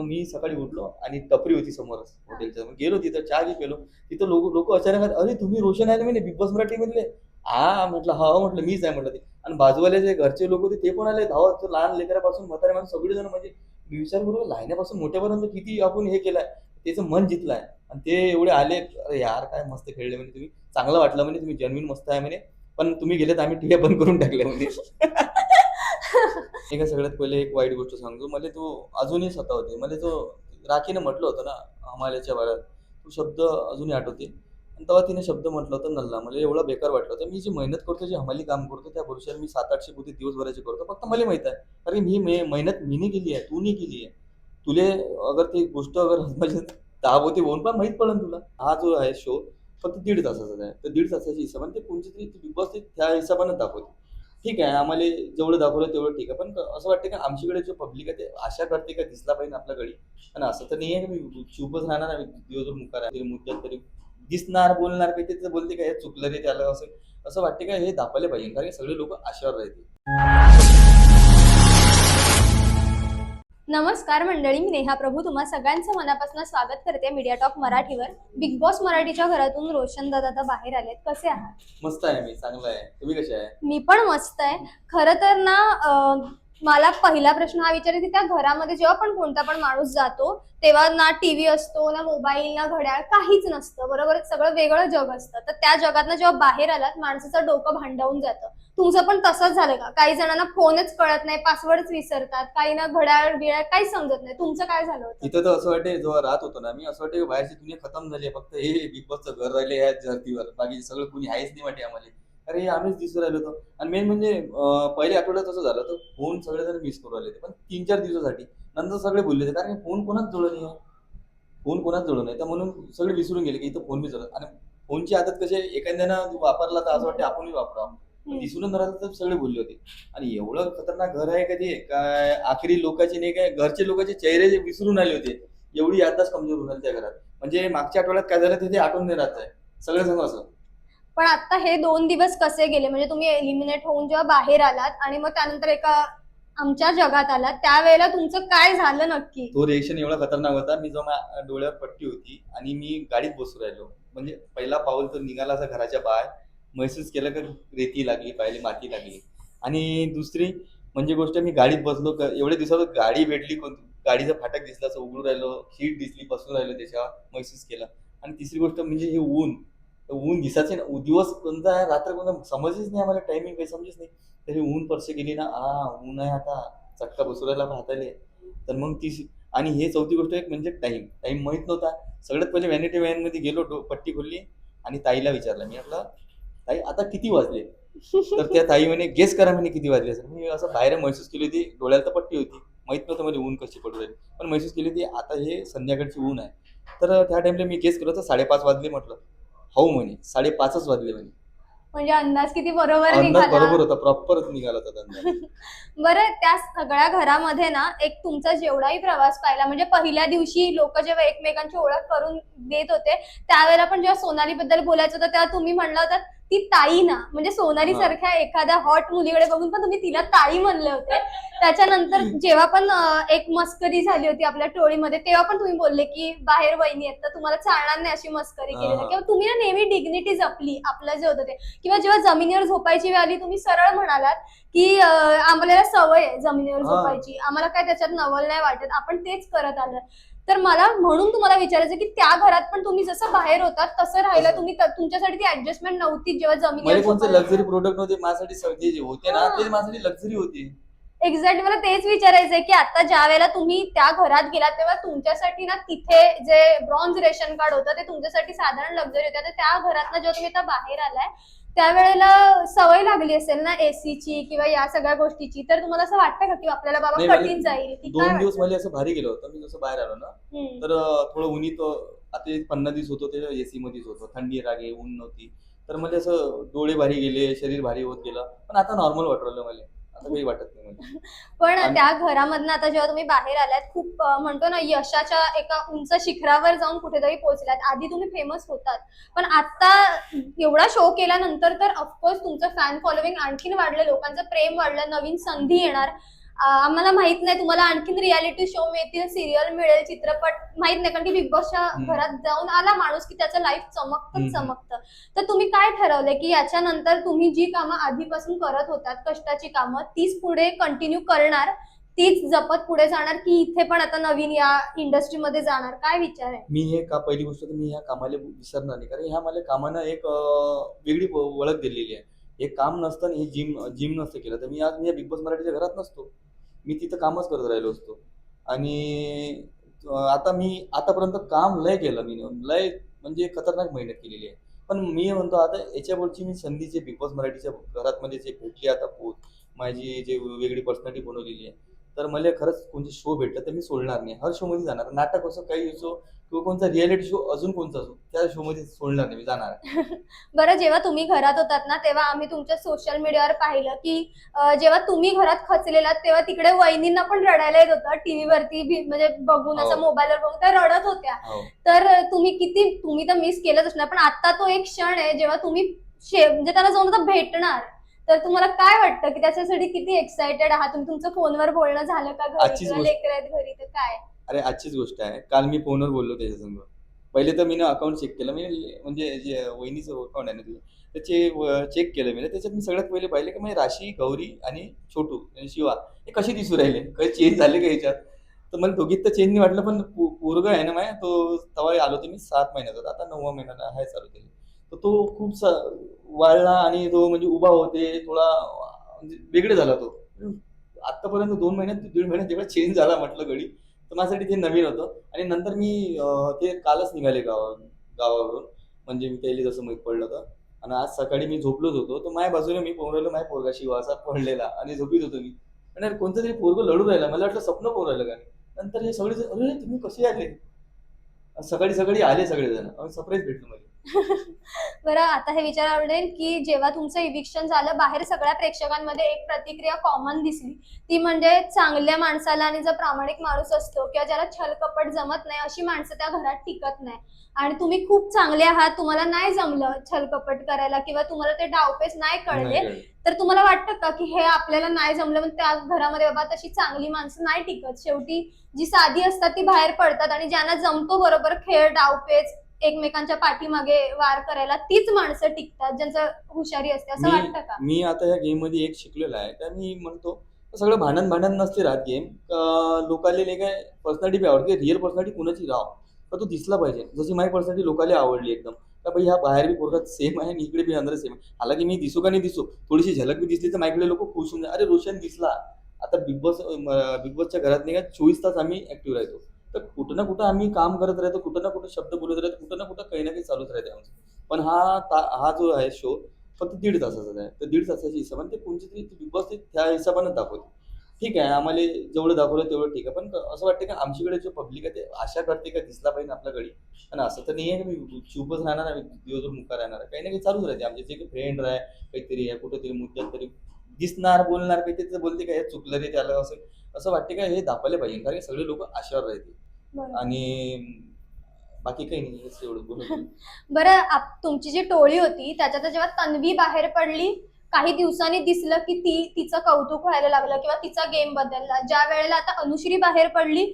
मी सकाळी उठलो आणि टपरी होती समोरच हॉटेलच्या. मग गेलो तिथं, चहा घे पेलो. तिथं लोक लोक अचानक आले, "अरे तुम्ही रोशन आहे ना म्हणे बिग बॉस मराठी मधले." हा म्हटलं, हा म्हटलं मीच आहे म्हटलं ते. आणि बाजूवाले जे घरचे लोक होते ते पण आले धावत. तो लहान लेकरापासून म्हातारे माणूस सगळेजण, म्हणजे मी विचार करू लहान्यापासून मोठ्यापर्यंत किती आपण हे केलंय, त्याचं मन जिंकलंय. आणि ते एवढे आले, अरे यार काय मस्त खेळले म्हणे तुम्ही, चांगलं वाटलं म्हणे, तुम्ही जेन्युइन मस्त आहे म्हणे, पण तुम्ही गेले तर आम्ही टीव्ही बंद करून टाकल्या म्हणे. मी काय सगळ्यात पहिले एक वाईट गोष्ट सांगतो. मला तो अजूनही सतावते. मला तो राखीनं म्हटलं होतं ना, हमाल्याच्या बाळात, तो शब्द अजूनही आठवते. आणि तेव्हा तिने शब्द म्हटला होता नल्ला. मला एवढं बेकार वाटलं होतं. मी जी मेहनत करतो, जे हमाली काम करतो, त्या भरोश्यावर मी 700-800 पोते दिवसभराचे करतो. फक्त मला माहित आहे. कारण ही मेहनत मीनी केली आहे, तू नाही केली आहे. तुले अगर ती गोष्ट अगर म्हणजे 10 पोते होऊन पण माहीत पडेल तुला. हा जो आहे शो फक्त 1.5 तासाचा आहे. तर 1.5 तासाच्या हिशोबाने ते कोणची तरी बिग बॉस त्या हिशोबाने दाखवते. ठीक आहे, आम्हाला जेवढं दाखवलं तेवढं ठीक आहे. पण असं वाटतं की आमच्याकडे जो पब्लिक आहे ते आशा करते का दिसला पाहिजे आपल्याकडे. पण असं तर नाही आहे की मी चुपच राहणार आहे. दिवसभर मुका आहे मुद्द्यात तरी दिसणार, बोलणार, काही ते बोलते का हे चुकलं रे त्याला, असं असं वाटते का हे दाखवले पाहिजे. कारण सगळे लोक आशावर राहते. नमस्कार मंडळी, मी नेहा प्रभू तुम्हा सगळ्यांचं मनापासून स्वागत करते मीडिया टॉक मराठीवर. बिग बॉस मराठीच्या घरातून रोशन दादा आता बाहेर आलेत. कसे आहात? मस्त आहे, मी चांगला आहे. तुम्ही कसे आहे? मी पण मस्त आहे. खरं तर ना मला पहिला प्रश्न हा विचारायचा की त्या घरामध्ये जेव्हा पण कोणता पण माणूस जातो तेव्हा ना टीव्ही असतो, ना मोबाईल, ना घड्याळ, काहीच नसतं, बरोबर? सगळं वेगळं जग असतं. तर त्या जगातनं जेव्हा बाहेर आलात माणसाचं डोकं भांडावून जातं. तुमचं पण तसंच झालं का? काही जणांना फोनच कळत नाही, पासवर्डच विसरतात, काही ना घड्याळ बिळाळ काहीच समजत नाही. तुमचं काय झालं होतं? इथं तर असं वाटते, जेव्हा राहत होतो ना मी, असं वाटते बाहेरची दुनिया खतम झाली आहे. फक्त हे बिग बॉसचं घर राहिले या धर्तीवर, बाकी सगळं कुणी आहेच नाही वाटे आम्हाला. अरे आम्हीच दिसू राहिलो होतो. आणि मेन म्हणजे पहिल्या आठवड्यात असं झालं तर फोन सगळेजण मिस करू राहिले होते, पण 3-4 दिवसासाठी. नंतर सगळे बोलले होते, कारण फोन कोणाच जवळ नाही आहे. फोन कोणाच जवळ नाही, तर म्हणून सगळे विसरून गेले की इथं फोन बी चालत. आणि फोनची आदत कशी आहे, एखाद्यानं वापरला तर असं वाटतं आपणही वापरावं. पण विसरून राहिलं तर सगळे बोलले होते. आणि एवढं खतरनाक घर आहे का ते, काय आखरी लोकांचे नाही, काय घरचे लोकांचे चेहरे जे विसरून आले होते. एवढी याददाश्त कमजोर होणार त्या घरात. म्हणजे मागच्या आठवड्यात काय झालं ते आठवून नाही राहत आहे सगळं सांगू असं. पण आता हे 2 दिवस कसे गेले? म्हणजे तुम्ही एलिमिनेट होऊन जेव्हा बाहेर आलात आणि मग त्यानंतर एका आमच्या जगात आलात, त्यावेळेला तुमचं काय झालं नक्की? तो रिएक्शन एवढा खतरनाक होता. मी जेव्हा डोळ्यावर पट्टी होती आणि मी गाडीत बसू राहिलो, म्हणजे पहिला पाऊल तो निघाला असा घराच्या बाहेर. महसूस केलं की रेती लागली, पाहिली माती लागली. आणि दुसरी म्हणजे गोष्ट, मी गाडीत बसलो, एवढ्या दिवसात गाडी भेटली, गाडीचं फाटक दिसलं, असं उघडून राहिलो, सीट दिसली, बसून राहिलो त्याच्यावर, महसूस केलं. आणि तिसरी गोष्ट म्हणजे हे ऊन. ऊन दिसायचे ना, दिवस कोणता आहे रात्र कोणता समजच नाही आम्हाला, टायमिंग काही समजच नाही. तरी ऊन परसे गेली ना, ऊन आहे आता, चटका बसू राहिला हाताले. तर मग ती, आणि हे चौथी गोष्ट एक म्हणजे टाइम टाइम माहित नव्हता. सगळ्यात पहिले व्हॅनिटी व्हॅन मध्ये गेलो, पट्टी खोलली आणि ताईला विचारलं. मी म्हटलं, ताई आता किती वाजले? तर त्या ताई म्हणे गेस करा म्हणे किती वाजले असेल. मी असं बाहेर महसूस केली होती, डोळ्याला तर पट्टी होती, माहित नव्हतं म्हणजे ऊन कशी पडू राहिली, पण महसूस केली होती आता हे संध्याकाळची ऊन आहे. तर त्या टाइमला मी गेस केलं तर 5:30 वाजले म्हटलं. हो म्हणे 5:30च वाजले म्हणे. म्हणजे अंदाज किती बरोबर अंदाज निघाला. बरोबर होता, प्रॉपर निघाला होता अंदाज. बरं, त्या सगळ्या घरामध्ये ना एक तुमचा जेवढाही प्रवास पाहिला, म्हणजे पहिल्या दिवशी लोक जेव्हा एकमेकांची ओळख करून देत होते त्यावेळेला पण जेव्हा सोनाली बद्दल बोलायचं होतं तेव्हा तुम्ही म्हणला होता ती ताई ना, म्हणजे सोनाली सारख्या एखाद्या हॉट मुलीकडे बघून पण तुम्ही तिला ताई म्हणले होते. त्याच्यानंतर जेव्हा पण एक मस्करी झाली होती आपल्या टोळीमध्ये तेव्हा पण तुम्ही बोलले की बाहेर वहिनी आहेत तर तुम्हाला चालणार नाही अशी मस्करी केली ना, किंवा तुम्ही ना नेहमी डिग्निटी जपली आपलं जे होतं ते. किंवा जेव्हा जमिनीवर झोपायची वेळ आली तुम्ही सरळ म्हणालात की आम्हाला सवय आहे जमिनीवर झोपायची, आम्हाला काय त्याच्यात नवल नाही वाटत, आपण तेच करत आलं. तर मला म्हणून तुम्हाला विचारायचं की त्या घरात पण तुम्ही जसं बाहेर होतात तसं राहिला तुम्ही, तुमच्यासाठी ती ऍडजस्टमेंट नव्हती जेव्हा जमिनीवर कोणते लक्झरी प्रोडक्ट नव्हते माझ्यासाठी, सगळे जे होते ना ते माझ्यासाठी लक्झरी होती. एक्झॅक्ट मला तेच विचारायचंय की आता ज्या वेळेला तुम्ही त्या घरात गेलात तेव्हा तुमच्यासाठी ना तिथे जे ब्रॉन्झ रेशन कार्ड होतं ते तुमच्यासाठी साधारण लक्झरी होतं. तर त्या घरात जेव्हा तुम्ही आता बाहेर आलाय त्यावेळेला सवय लागली असेल ना एसीची किंवा या सगळ्या गोष्टीची, तर तुम्हाला असं वाटतं का की आपल्याला बाबा कठीण जाईल? 2 दिवस मला असं भारी गेलं होतं. मी जसं बाहेर आलो ना, तर थोडं उन्हीत, आता 15 दिवस होतो ते एसी मध्येच होतो, थंडी लागे, ऊन नव्हती. तर मला असं डोळे भारी गेले, शरीर भारी होत गेलं, पण आता नॉर्मल वाटू राहिलं मला, आता काही वाटत नाही मला. पण त्या घरामधनं आता जेव्हा तुम्ही बाहेर आलात खूप म्हणतो ना यशाच्या एका उंच शिखरावर जाऊन कुठेतरी पोहोचलात. आधी तुम्ही फेमस होतात पण आता एवढा शो केल्यानंतर तर ऑफकोर्स तुमचं फॅन फॉलोविंग आणखीन वाढलं, लोकांचं प्रेम वाढलं, नवीन संधी येणार. आम्हाला माहित नाही तुम्हाला आणखीन रियालिटी शो मिळतील, सिरियल मिळेल, चित्रपट माहित नाही, कारण की बिग बॉसच्या घरात जाऊन आला माणूस की त्याचं लाईफ चमकतच चमकतं. तर तुम्ही काय ठरवलंय की याच्यानंतर तुम्ही जी कामं आधीपासून करत होतात कष्टाची कामं तीच पुढे कंटिन्यू करणार, तीच जपत पुढे जाणार, की इथे पण आता नवीन या इंडस्ट्रीमध्ये जाणार, काय विचार आहे? मी हे का पहिली गोष्ट तर मी ह्या कामाला विसरणार नाही, कारण ह्या मला कामानं एक वेगळी ओळख दिलेली आहे. हे काम नसतं आणि हे जिम नसतं केलं तर मी आज बिग बॉस मराठीच्या घरात नसतो. मी तिथं कामच करत राहिलो असतो. आणि आता मी आतापर्यंत काम लय केलं मी, लय म्हणजे खतरनाक मेहनत केलेली आहे. पण मी म्हणतो आता याच्यापुढची मी संधी जे बिग बॉस मराठीच्या घरात मध्ये जे भेटली आता माझी जे वेगळी पर्सनॅलिटी बनवलेली आहे, तर मला खरंच कोणते शो भेटलं तर मी सोडणार नाही. हर शोमध्ये जाणार. नाटक असो, काही असो किंवा कोणता रियालिटी शो अजून कोणता असो, त्या शोमध्ये सोडणार नाही, मी जाणार आहे. बरं, जेव्हा तुम्ही घरात होतात ना तेव्हा आम्ही तुमच्या सोशल मीडियावर पाहिलं की जेव्हा तुम्ही घरात खचलेलात तेव्हा तिकडे वहिनींना पण रडायला येत होतं टीव्हीवरती म्हणजे बघून, हो. असं मोबाईलवर बघून त्या रडत होत्या. हो. तर तुम्ही तर मिस केलंच असणार, पण आता तो एक क्षण आहे जेव्हा तुम्ही म्हणजे त्यांना जाऊन आता भेटणार, तर तुम्हाला काय वाटतं की त्याच्यासाठी किती एक्साइटेड आहात तुम्ही? तुमचं फोनवर बोलणं झालं का घरी, आजचीच किंवा गोष्ट लेकरं आहेत घरी तर काय? अरे आजचीच गोष्ट आहे. काल मी फोनवर बोललो त्याच्यासंग. पहिले तर मी अकाउंट चेक केलं. मी म्हणजे जे वहिनीचं अकाउंट आहे ना तुझं, त्याचे चेक केलं मी. त्याच्यात मी सगळ्यात पहिले पाहिले की म्हणजे राशी, गौरी आणि छोटू आणि शिवा हे कसे दिसू राहिले? काही चेंज झाले का ह्याच्यात? तर मला दोघीत तर चेंज नाही वाटलं, पण पोरगा आहे ना माझ्या, तो तेव्हा आलो होतो मी 7 महिन्याचा. आता 9व्या महिन्याला आहे चालू केली. तर तो खूप वाढला आणि तो म्हणजे उभा होते, थोडा म्हणजे वेगळे झाला तो. आतापर्यंत 2 महिन्यात, 1.5 महिन्यात जेव्हा चेंज झाला म्हटलं गडी, तर माझ्यासाठी ते नवीन होतं. आणि नंतर मी ते कालच निघाले गावावरून. म्हणजे मी त्याला जसं माहीत पडलं होतं. आणि आज सकाळी मी झोपलोच होतो. तर माझ्या बाजूला मी पाहून राहिलो, माझ्या पोरगा शिवा असा पडलेला आणि झोपीत होतो मी. आणि यार कोणतं तरी पोरगं लढू राहिला. मला वाटलं स्वप्न पाहून राहिलं काय. नंतर हे सगळे "अरे तुम्ही कसे आले?" सकाळी सकाळी आले सगळेजण. सरप्राईज भेटलं मला. बरं, आता हे विचार आवडेल की जेव्हा तुमचं इविक्शन झालं बाहेर, सगळ्या प्रेक्षकांमध्ये एक प्रतिक्रिया कॉमन दिसली, ती म्हणजे चांगल्या माणसाला आणि जो प्रामाणिक माणूस असतो किंवा ज्याला छलकपट जमत नाही अशी माणसं त्या घरात टिकत नाही. आणि तुम्ही खूप चांगले आहात, तुम्हाला नाही जमलं छलकपट करायला किंवा तुम्हाला ते डावपेच नाही नाही कळले, कळलं. तर तुम्हाला वाटतं का की हे आपल्याला नाही जमलं म्हणून त्या घरामध्ये बाबा तशी चांगली माणसं नाही टिकत? शेवटी जी साधी असतात ती बाहेर पडतात आणि ज्यांना जमतो बरोबर खेळ, डावपेच, एकमेकांच्या पाठीमागे वार करायला, तीच माणसं टिकतात ज्यांचं हुशारी असते, असं मी वाटतं का? मी आता या गेम मध्ये एक शिकलेलो आहे. तर मी म्हणतो सगळं भांडण नसते राहत गेम. लोकांना नाही काय पर्सनॅलिटी बी आवडते. रिअल पर्सनॅलिटी कुणाची राव, तर तो दिसला पाहिजे. जशी माझी पर्सनॅलिटी लोकांना आवडली एकदम. का भाई हा बाहेर बी पोरगा सेम आहे आणि इकडे बी अंदर सेम आहे. हालाकी मी दिसू का नाही दिसू, थोडीशी झलक बी दिसली तर माझ्याकडे लोक खुश होऊन अरे रोशन दिसला. आता बिग बॉसच्या घरात नाही का 24 तास आम्ही ऍक्टिव्ह राहतो. तर कुठं ना कुठं आम्ही काम करत राहतो, कुठं ना कुठं शब्द बोलत राहतो, कुठं ना कुठं काही ना काही चालूच राहते आमचं. पण हा जो आहे शो फक्त 1.5 तासाचा आहे. तर 1.5 तासाच्या हिशोबाने ते कोणती तरी बिग बॉस त्या हिशोबाने दाखवते. ठीक आहे, आम्हाला जेवढं दाखवलं तेवढं ठीक आहे. पण असं वाटतं की आमच्याकडे जो पब्लिक आहे ते आशा करते का दिसला पाहिजे आपल्याकडे. आणि असं तर नाही आहे की मी चूपच राहणार आहे, दिवसभर मुका राहणार आहे. काही ना काही चालूच राहते. आमचे जे काही फ्रेंड आहे, काहीतरी आहे, कुठेतरी मुद्द्यात तरी दिसणार, बोलणार, काहीतरी बोलते का हे चुकलं रे त्याला, असं असं वाटते का हे दाखवले पाहिजे. कारण की सगळे लोक आशेवर राहते. बरोबर. आणि बाकी काही नाही, हेच एवढं बोलतो. बरं, तुमची जी टोळी होती त्याच्यात जेव्हा तन्वी बाहेर पडली, काही दिवसांनी दिसलं की तिचं कौतुक व्हायला लागलं किंवा तिचा गेम बदलला. ज्या वेळेला आता अनुश्री बाहेर पडली,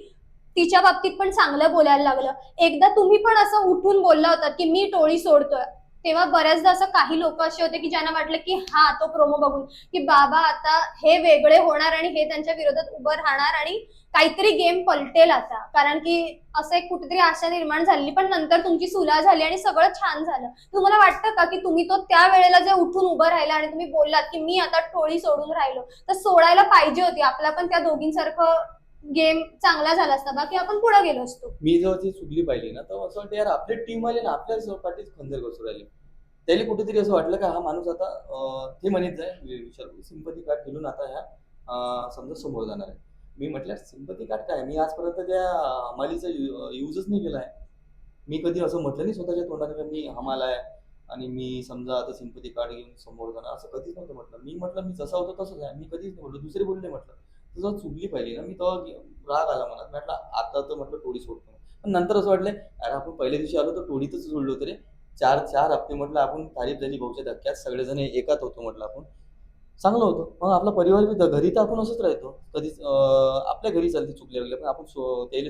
तिच्या बाबतीत पण चांगलं बोलायला लागलं. एकदा तुम्ही पण असं उठून बोलला होता की मी टोळी सोडतोय, तेव्हा बऱ्याचदा असं काही लोक असे होते की ज्यांना वाटलं की हा तो प्रोमो बघून की बाबा आता हे वेगळे होणार आणि हे त्यांच्या विरोधात उभं राहणार आणि काहीतरी गेम पलटेल आता, कारण की असं एक कुठेतरी आशा निर्माण झाली. पण नंतर तुमची सुला झाली आणि सगळं छान झालं. तुम्हाला वाटतं का की तुम्ही तो त्या वेळेला जे उठून उभं राहिला आणि तुम्ही बोललात की मी आता टोळी सोडून राहिलो, तर सोडायला पाहिजे होती, आपला पण त्या दोघींसारखं गेम चांगला झाला असता, बाकी आपण पुढे गेलो असतो? मी जेव्हा ती चुकली पाहिली ना, तेव्हा असं वाटतं यार आपली टीम वाले ना आपल्याच पाठीत खंजर घसू राहिले. त्याला कुठेतरी असं वाटलं का हा माणूस आता ते म्हणत जाय सिंपती कार्ड खेळून आता ह्या समजा समोर जाणार आहे. मी म्हटलं सिंपती कार्ड काय, मी आजपर्यंत त्या हमालीचा यूजच नाही केला आहे. मी कधी असं म्हटलं नाही स्वतःच्या तोंडाने का मी हमाल आहे आणि मी समजा आता सिंपती कार्ड घेऊन समोर जाणार, असं कधीच नव्हतं म्हटलं. मी म्हटलं मी जसा होतो तसंच आहे. मी कधीच नाही म्हटलं, दुसरे बोलले म्हटलं. तुझं चुकली पाहिजे ना, मी तेव्हा राग आला मनात. म्हटलं आता तर म्हटलं टोळी सोडतो. पण नंतर असं वाटलं अरे आपण पहिल्या दिवशी आलो तर टोळीतच सोडलो होतं रे. 4 हप्ते म्हटलं आपण तारीफ झाली भाऊच्या धक्क्यात, सगळेजण एकात होतो म्हटलं आपण. चांगलं होतं. मग आपला परिवार बी घरी तर आपण असंच राहतो. कधीच आपल्या घरी चालते चुकल्या वगैरे, पण आपण त्याला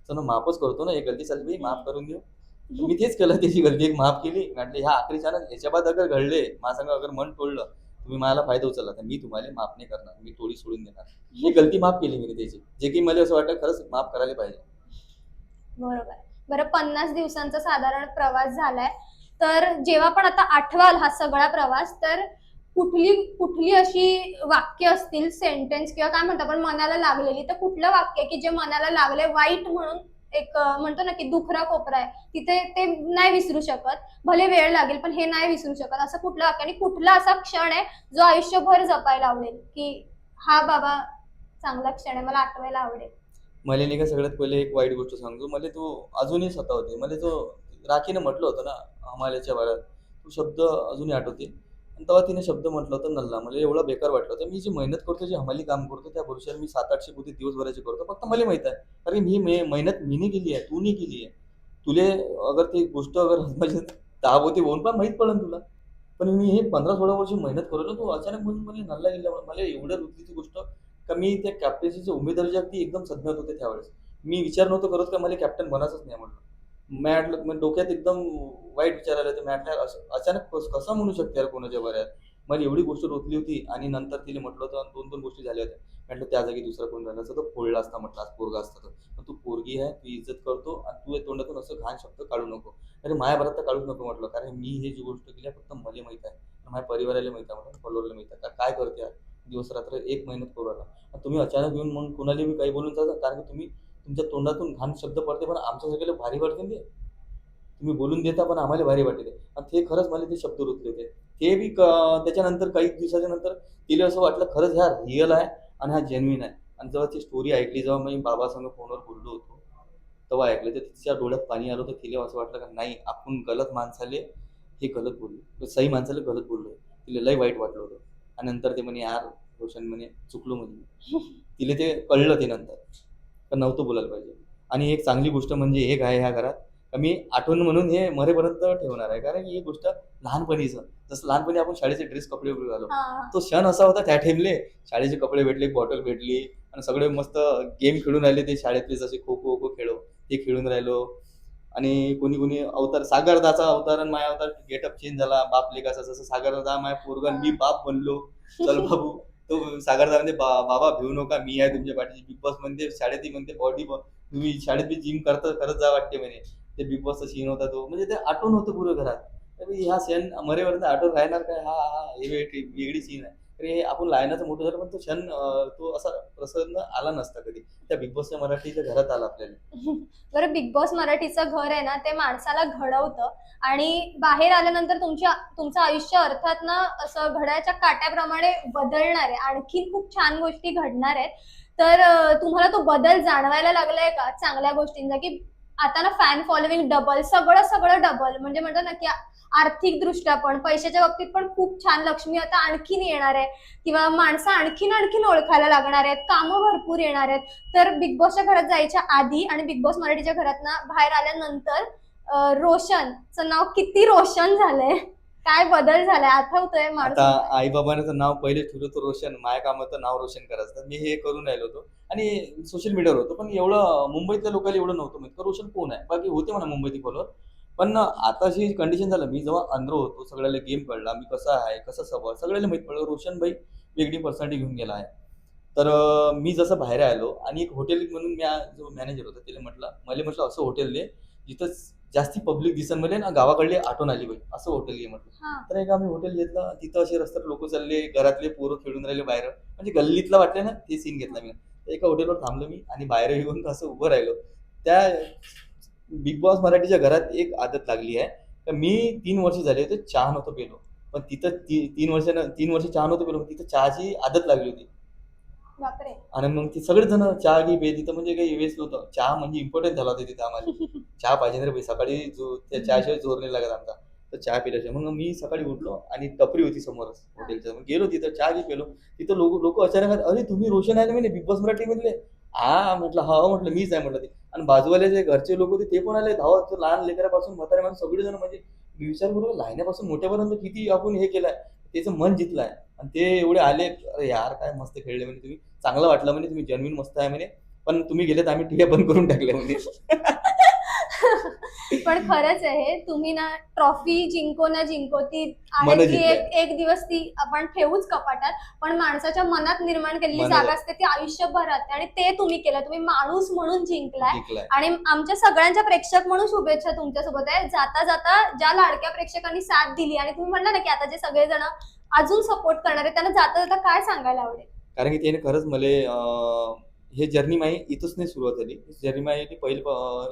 चला माफच करतो ना, "एक गलती झाली बाई, माफ करून देऊ." तर मी तेच केलं, त्याची गलती एक माफ केली. म्हटलं ह्या आखरीच्या ना याच्या बाद अगर घडले, माझ्यासंग अगर मन तोडलं, तुम्ही मला फायदा उचलला, तर मी तुम्हाला माफ नाही करणार. मी थोडी सोडून देणार. ही गलती माफ केली मी त्याची. जे की मला असं वाटलं खरंच माफ करायला पाहिजे. बरोबर. बरं 50 दिवसांचा साधारण प्रवास झालाय. तर जेव्हा पण आता आठवाल हा सगळा प्रवास, तर कुठली कुठली अशी वाक्य असतील, सेंटेन्स किंवा काय म्हणतो आपण मनाला लागलेली, तर कुठलं वाक्य की जे मनाला लागले वाईट म्हणून एक म्हणतो ना की दुखरा कोपरा आहे, तिथे ते नाही विसरू शकत. भले वेळ लागेल पण हे नाही विसरू शकत. असं कुठलं वाक्य आणि कुठला असा क्षण आहे जो आयुष्यभर जपायला आवडेल, की हा बाबा चांगला क्षण आहे, मला आठवायला आवडेल? मला नाही का सगळ्यात पहिले एक वाईट गोष्ट सांगतो. मला तो अजूनही सतावते. मला जो राखीनं म्हटलं होतं ना, हमाल्याच्या वाऱ्यात, तो शब्द अजूनही आठवते. आणि तेव्हा तिने शब्द म्हटला होता नल्ला. मला एवढा बेकार वाटलं होतं. मी जी मेहनत करतो, जी हमाली काम करतो, त्या भरोश्यावर मी 700-800 पोते दिवसभराचे करतो. फक्त मला माहीत आहे. कारण ही मेहनत मीनी केली आहे, तू नाही केली आहे. तुले अगर ती गोष्ट अगर म्हणजे 10 पोते होऊन पण माहीत पडेल तुला. पण मी हे 15-16 वर्ष मेहनत करत होतो. अचानक म्हणून मला नल्ला गेल्यावर मला एवढं रुतली ती गोष्ट, का मी त्या कॅप्टन्सीच्या उमेदवारीच्या अगदी एकदम सज्ञात होते त्यावेळेस. मी विचार नव्हतो करत का मला कॅप्टन बनायचंच नाही म्हटलं. मी म्हटलं मग डोक्यात एकदम वाईट विचार आले होते. मी म्हटलं असं अचानक कसं म्हणू शकते यार कोणाच्या बऱ्यात. मला एवढी गोष्ट रोतली होती आणि नंतर तिने म्हटलं होतं आणि 2-2 गोष्टी झाल्या होत्या. म्हटलं त्या जागी दुसरा कोण राहिला असता तर फोडला असता म्हटलं आज पोरगा असता तर. पण तू पोरगी आहे, तू इज्जत करतो आणि तू या तोंडातून असं घाण शब्द काढू नको. अरे माझ्या तर काढूच नको म्हटलं. कारण मी हे जी गोष्ट केली आहे फक्त मला माहीत आहे. माझ्या परिवाराला माहीत आहे म्हटलं, फॉलोअरला माहीत आहे. काय करते यार दिवस रात्र एक मेहनत करू राहिला. आणि तुम्ही अचानक येऊन मग कुणाला बी काही बोलून जाता कारण की तुम्ही तुमच्या तोंडातून घाण शब्द पडते पण आमच्या सगळ्याला भारी वाटते ना ते. तुम्ही बोलून देता पण आम्हाला भारी वाटते ते. आणि ते खरंच मला ते शब्द रुतले होते. ते बी त्याच्यानंतर काही दिवसाच्या नंतर तिला असं वाटलं खरंच हा रिअल आहे आणि हा जेन्युइन आहे. आणि जेव्हा ती स्टोरी ऐकली, जेव्हा मी बाबासंग फोनवर बोललो होतो, तेव्हा ऐकलं तर तिच्या डोळ्यात पाणी आलं होतं. तिला असं वाटलं का नाही आपण गलत माणसाले हे गलत बोललो. सही माणसाला गलत बोललो. तिला लय वाईट वाटलं होतं. आणि नंतर ते म्हणे यार रोशन म्हणे चुकलो म्हणे. तिला ते कळलं ते नंतर. तर नव्हतं बोलायला पाहिजे. आणि एक चांगली गोष्ट म्हणजे एक आहे ह्या घरात, का मी आठवण म्हणून हे मरेपर्यंत ठेवणार आहे. कारण की ही गोष्ट लहानपणीचं, जसं लहानपणी आपण शाळेचे ड्रेस कपडे वगैरे घालो. हा. तो क्षण असा होता त्या टाईमले शाळेचे कपडे भेटले, बॉटल भेटली आणि सगळे मस्त गेम खेळून राहिले ते शाळेतले जसे खो-खो खेळो ते खेळून राहिलो. आणि कोणी अवतार सागरदाचा अवतार आणि माझा अवतार गेटअप चेंज झाला. बाप लेकाचा जसं सागरदा माझ्या पोरगा आणि मी बाप बनलो. चल बाबू तो सागरदा म्हणते बाबा भिवू नका मी आहे तुमच्या पाठीशी. बिग बॉस म्हणते शाळेतही म्हणते बॉडी तुम्ही शाळेत बी जिम करत जा वाटते म्हणे. ते बिग बॉसचा सीन होता तो म्हणजे ते आठवण होतं पुरं घरात. तर ह्या क्षण मरेपर्यंत आठवण राहणार काय हा हा हे वेगळी सीन आहे. अरे आपण लहानाचं मोठं झालं पण तो क्षण तो असा प्रसन्न आला नसता कधी. त्या बिग बॉसच्या मराठीच्या घरात आला आपल्याला. बरं बिग बॉस मराठीचं घर आहे ना ते माणसाला घडवतं आणि बाहेर आल्यानंतर तुमचं आयुष्य अर्थात ना असं घड्याच्या काट्याप्रमाणे बदलणार आहे. आणखीन खूप छान गोष्टी घडणार आहेत. तर तुम्हाला तो बदल जाणवायला लागलाय का चांगल्या गोष्टींचा, की आता ना फॅन फॉलोविंग डबल, सगळं सगळं डबल, म्हणजे म्हणतो ना की आर्थिक दृष्ट्या पण पैशाच्या बाबतीत पण खूप छान, लक्ष्मी आता आणखीन येणार आहे किंवा माणसं आणखीन आणखीन ओळखायला लागणार आहेत, कामं भरपूर येणार आहेत. तर बिग बॉसच्या घरात जायच्या आधी आणि बिग बॉस मराठीच्या घरात बाहेर आल्यानंतर रोशनचं नाव किती रोशन झालंय, काय बदल झालाय आठवतोय माणूस? आता आई बाबांचं नाव पहिले ठेवलं होतं रोशन. माझ्या कामाचं नाव रोशन करायचं. तर मी हे करून राहिलो होतो आणि सोशल मीडियावर होतो. पण एवढं मुंबईतल्या लोकांना एवढं नव्हतं माहित का रोशन कोण आहे. बाकी होते म्हणा मुंबईत फॉलोअर. पण आता अशी कंडिशन झालं, मी जेव्हा अंदर होतो सगळ्याला गेम कळला मी कसा आहे कसं स्वभाव सगळ्याला माहित पडलं रोशन भाई वेगळी पर्सनॅलिटी घेऊन गेला आहे. तर मी जसं बाहेर आलो आणि एक हॉटेल म्हणून मी जो मॅनेजर होता त्याला म्हटलं असं हॉटेल दे जिथं जास्ती पब्लिक दिसन मध्ये ना गावाकडले आठवण आली पाहिजे असं हॉटेल घे म्हटलं. हा. तर एक आम्ही हॉटेल घेतलं. तिथं असे रस्त्यात लोक चालले, घरातले पोरं खेळून राहिले बाहेर, म्हणजे गल्लीतला वाटले ना ते सीन घेतला मी. तर एका हॉटेलवर थांबलो मी आणि बाहेर येऊन असं उभं राहिलो. त्या बिग बॉस मराठीच्या घरात एक आदत लागली आहे. तर मी 3 वर्ष झाले होते चहा नव्हतो पेलो. पण तिथं 3 वर्ष चहा नव्हतो पेलो. पण तिथं चहाची आदत लागली होती. बापरे. आणि मग ती सगळेच जण चहा घे पे तिथं म्हणजे काही वेस्ट नव्हतं. चहा म्हणजे इम्पॉर्टंट झाला होता तिथं आम्हाला. चहा पाहिजे ना रे भाई सकाळी त्या चहाशिवाय जोर नाही लागत आमचा. तर चहा पिल्याशिवाय मग मी सकाळी उठलो आणि टपरी होती समोरच हॉटेलच्या. मग गेलो तिथं चहा घे पेलो. तिथं लोक अचानक आले, अरे तुम्ही रोशन आहे ना म्हणे बिग बॉस मराठी मधले. हा म्हटलं हा म्हटलं मीच आहे म्हटलं ते. आणि बाजूवाले जे घरचे लोक होते ते पण आले धावत. तो लहान लेकरापासून म्हातारे माणूस सगळेजण म्हणजे मी विचार करू लहान्यापासून मोठ्यापर्यंत किती आपण हे केलंय त्याचं मन जिंकलंय. आणि ते एवढे आले, अरे यार काय मस्त खेळले म्हणे तुम्ही, चांगलं वाटलं म्हणे, तुम्ही जेन्युइन मस्त आहे म्हणे, पण तुम्ही गेले तर आम्ही टिया बंद करून टाकले म्हणे. पण खरंच आहे, तुम्ही ना ट्रॉफी जिंको ना जिंको ती आहे मन की जिंकलंय. एक दिवस ती आपण ठेवूच कपाटात, पण माणसाच्या मनात निर्माण केलेली मनात- जागा असते ती आयुष्यभर राहते, आणि ते तुम्ही केलं. तुम्ही माणूस म्हणून जिंकलाय, जिंकलाय. आणि आमच्या सगळ्यांच्या प्रेक्षक म्हणून शुभेच्छा तुमच्यासोबत आहे. जाता जाता ज्या लाडक्या प्रेक्षकांनी साथ दिली, आणि तुम्ही म्हणला ना की आता जे सगळेजण अजून सपोर्ट करणार आहेत, त्यांना जाता जाता काय सांगायला आवडेल? कारण की त्याने खरंच मला हे जर्नी माही इथंच नाही सुरुवात झाली. जर्नी माही ती पहिली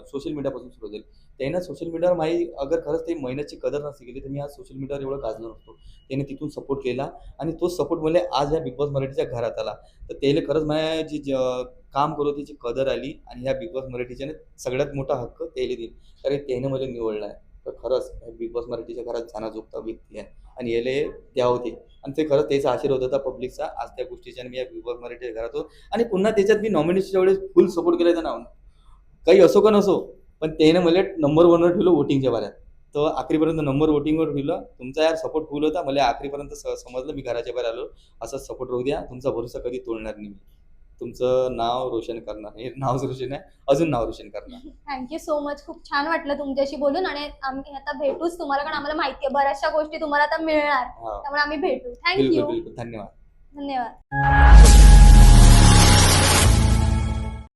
सोशल मीडियापासून सुरू झाली. त्यानं सोशल मीडियावर माही अगर खरंच ते मेहनतची कदर नसती केली तर मी आज सोशल मीडियावर एवढं गाजलो नसतो. त्याने तिथून सपोर्ट केला, आणि तोच सपोर्ट मला आज या बिग बॉस मराठीच्या घरात आला. तर त्याला खरंच माझ्या काम करू त्याची कदर आली, आणि ह्या बिग बॉस मराठीच्याने सगळ्यात मोठा हक्क त्याला दिला, कारण त्याने मला निवडला आहे. तर खरंच बिग बॉस मराठीच्या घरात जाण्याजोगता व्यक्ती आहे, आणि याला द्या होते, आणि ते खरंच त्याचा आशीर्वाद होता पब्लिकचा. आज त्या गोष्टीच्या मी या बिग बॉस मराठीच्या घरात होतो, आणि पुन्हा त्याच्यात मी नॉमिनेशनच्या वेळेस फुल सपोर्ट केला त्यानं. काही असो का नसो, पण त्यानं मला नंबर 1वर ठेवलं वोटिंगच्या बाऱ्यात. तर आखरीपर्यंत नंबर वोटिंगवर ठेवलं. तुमचा यार सपोर्ट फुल होता. मला आखरीपर्यंत समजलं, मी घराच्या बाहेर आलो. असाच सपोर्ट राहू द्या, तुमचा भरोसा कधी तोडणार नाही मी. तुमचं नाव रोशन करणार, हे नाव रोशन आहे, अजून नाव रोशन करणार. Thank you so much. खूप छान वाटलं तुमच्याशी बोलून, आणि आम्ही आता भेटूच तुम्हाला, कारण आम्हाला माहिती आहे बऱ्याचशा गोष्टी तुम्हाला आता मिळणार, हा, त्यामुळे आम्ही भेटू. बिलकुल थँक्यू. बिलकुल. धन्यवाद. धन्यवाद.